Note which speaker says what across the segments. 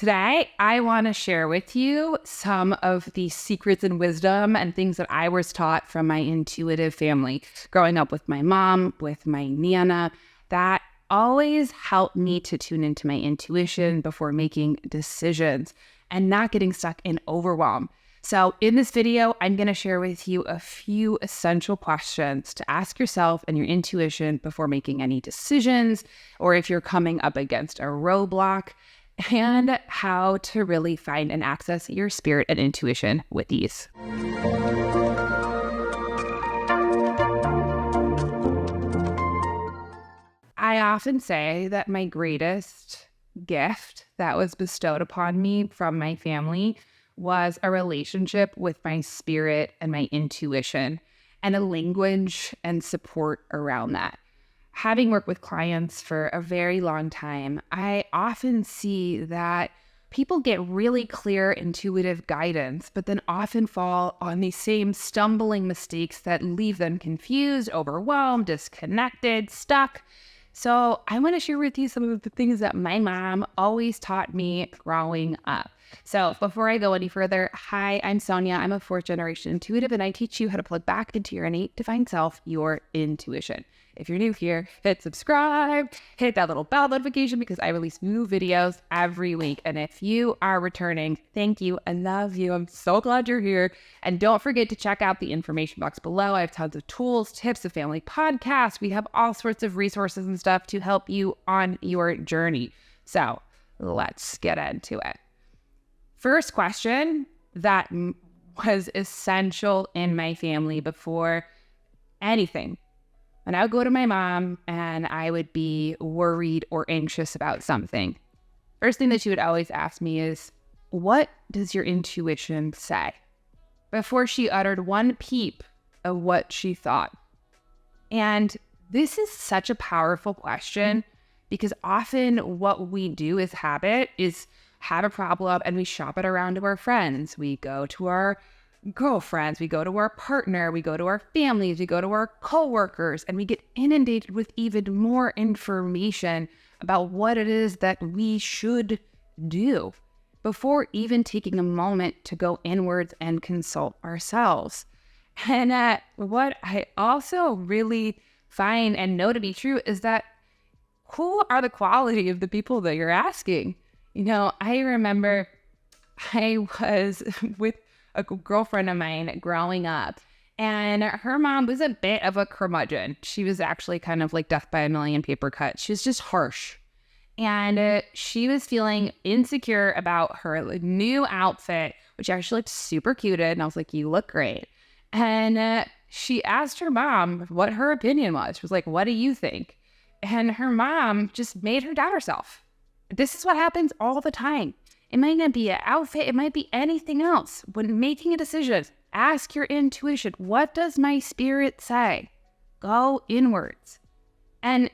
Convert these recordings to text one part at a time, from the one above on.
Speaker 1: Today, I want to share with you some of the secrets and wisdom and things that I was taught from my intuitive family. Growing up with my mom, with my Nana, that always helped me to tune into my intuition before making decisions and not getting stuck in overwhelm. So in this video, I'm going to share with you a few essential questions to ask yourself and your intuition before making any decisions, or if you're coming up against a roadblock, and how to really find and access your spirit and intuition with ease. I often say that my greatest gift that was bestowed upon me from my family was a relationship with my spirit and my intuition, and a language and support around that. Having worked with clients for a very long time, I often see that people get really clear intuitive guidance, but then often fall on these same stumbling mistakes that leave them confused, overwhelmed, disconnected, stuck. So I want to share with you some of the things that my mom always taught me growing up. So before I go any further, hi, I'm Sonia. I'm a fourth generation intuitive, and I teach you how to plug back into your innate divine self, your intuition. If you're new here, hit subscribe, hit that little bell notification because I release new videos every week. And if you are returning, thank you. I love you. I'm so glad you're here. And don't forget to check out the information box below. I have tons of tools, tips, a family podcast. We have all sorts of resources and stuff to help you on your journey. So let's get into it. First question that was essential in my family before anything. And I would go to my mom and I would be worried or anxious about something. First thing that she would always ask me is, what does your intuition say? Before she uttered one peep of what she thought. And this is such a powerful question because often what we do as habit is have a problem and we shop it around to our friends. We go to our girlfriends, we go to our partner, we go to our families, we go to our coworkers, and we get inundated with even more information about what it is that we should do before even taking a moment to go inwards and consult ourselves. And what I also really find and know to be true is that who are the quality of the people that you're asking? You know, I remember I was with a girlfriend of mine growing up, and her mom was a bit of a curmudgeon. She was actually kind of like death by a million paper cuts. She was just harsh. And she was feeling insecure about her new outfit, which actually looked super cute. And I was like, you look great. And she asked her mom what her opinion was. She was like, what do you think? And her mom just made her doubt herself. This is what happens all the time. It might not be an outfit. It might be anything else. When making a decision, ask your intuition. What does my spirit say? Go inwards. And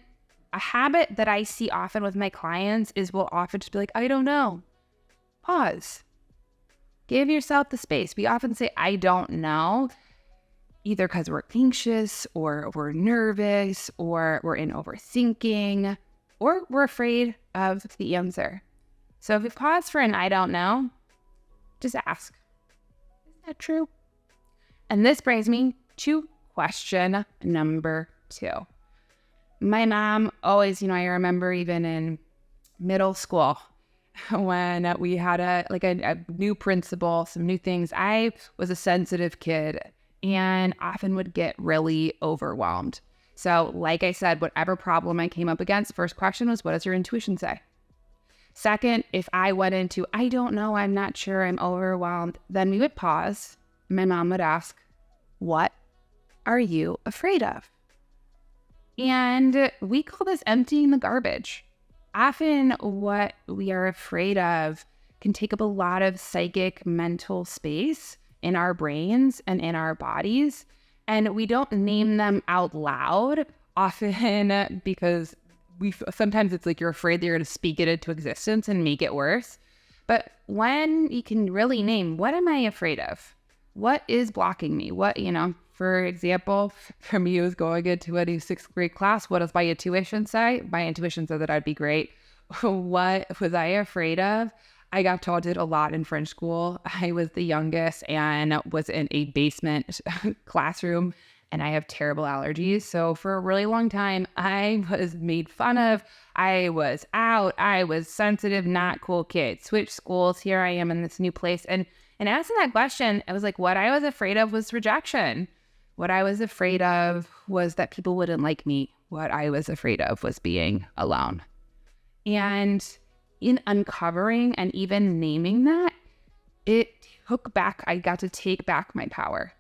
Speaker 1: a habit that I see often with my clients is we'll often just be like, I don't know. Pause. Give yourself the space. We often say, I don't know, either because we're anxious or we're nervous or we're in overthinking or we're afraid of the answer. So if we pause for an I don't know, just ask, is that true? And this brings me to question number 2. My mom always, I remember even in middle school when we had a new principal, some new things. I was a sensitive kid and often would get really overwhelmed. So like I said, whatever problem I came up against, first question was, what does your intuition say? Second, if I went into, I don't know, I'm not sure, I'm overwhelmed, then we would pause. My mom would ask, what are you afraid of? And we call this emptying the garbage. Often what we are afraid of can take up a lot of psychic mental space in our brains and in our bodies. And we don't name them out loud often because sometimes it's like you're afraid that you're going to speak it into existence and make it worse. But when you can really name, what am I afraid of? What is blocking me? For example, for me, it was going into a new 6th grade class. What does my intuition say? My intuition said that I'd be great. What was I afraid of? I got taunted a lot in French school. I was the youngest and was in a basement classroom, and I have terrible allergies. So for a really long time, I was made fun of. I was out. I was sensitive, not cool kid. Switched schools. Here I am in this new place. And asking that question, it was like what I was afraid of was rejection. What I was afraid of was that people wouldn't like me. What I was afraid of was being alone. And in uncovering and even naming that, I got to take back my power.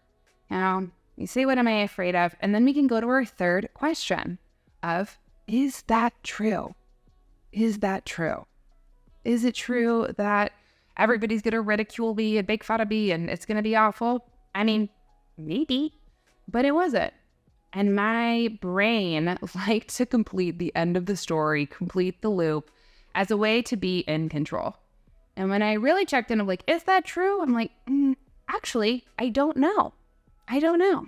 Speaker 1: Now, you say, what am I afraid of? And then we can go to our third question of, is that true? Is that true? Is it true that everybody's going to ridicule me and make fun of me and it's going to be awful? I mean, maybe, but it wasn't. And my brain liked to complete the end of the story, complete the loop as a way to be in control. And when I really checked in, I'm like, is that true? I'm like, actually, I don't know. I don't know.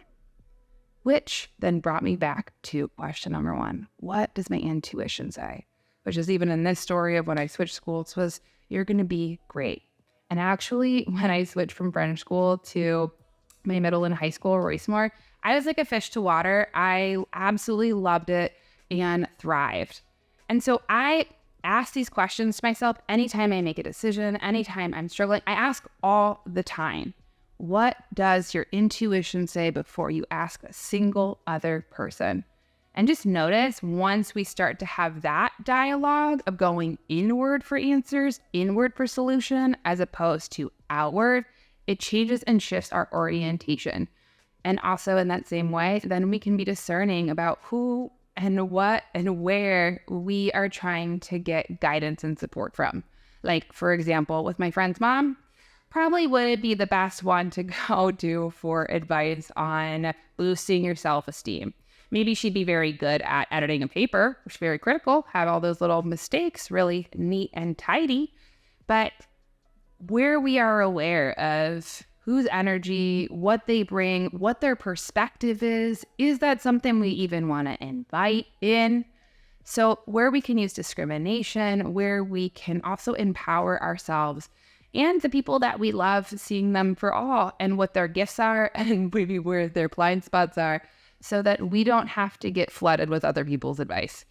Speaker 1: Which then brought me back to question number one. What does my intuition say? Which is even in this story of when I switched schools was, you're going to be great. And actually, when I switched from French school to my middle and high school, Roycemore, I was like a fish to water. I absolutely loved it and thrived. And so I ask these questions to myself anytime I make a decision, anytime I'm struggling. I ask all the time, what does your intuition say before you ask a single other person? And just notice once we start to have that dialogue of going inward for answers, inward for solution, as opposed to outward, it changes and shifts our orientation. And also in that same way, then we can be discerning about who and what and where we are trying to get guidance and support from. Like, for example, with my friend's mom, probably would be the best one to go to for advice on boosting your self-esteem. Maybe she'd be very good at editing a paper, which is very critical, have all those little mistakes really neat and tidy. But where we are aware of whose energy, what they bring, what their perspective is that something we even want to invite in? So where we can use discrimination, where we can also empower ourselves and the people that we love, seeing them for all and what their gifts are and maybe where their blind spots are, so that we don't have to get flooded with other people's advice.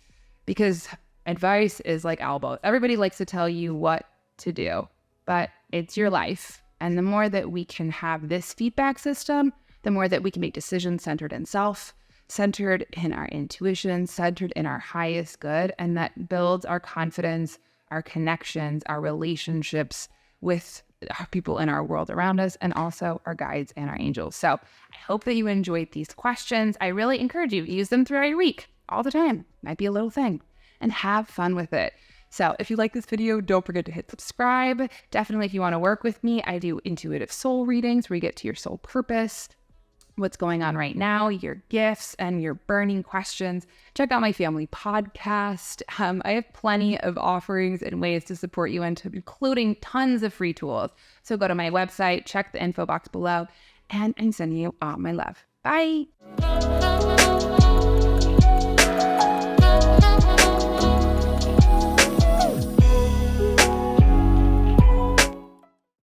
Speaker 1: Because advice is like elbow. Everybody likes to tell you what to do, but it's your life. And the more that we can have this feedback system, the more that we can make decisions centered in self, centered in our intuition, centered in our highest good. And that builds our confidence, our connections, our relationships with our people in our world around us, and also our guides and our angels. So I hope that you enjoyed these questions. I really encourage you to use them throughout your week all the time. Might be a little thing, and have fun with it. So if you like this video, don't forget to hit subscribe. Definitely, if you want to work with me, I do intuitive soul readings where you get to your soul purpose, what's going on right now, your gifts, and your burning questions. Check out my family podcast. I have plenty of offerings and ways to support you, including tons of free tools. So go to my website, check the info box below, and I'm sending you all my love. Bye.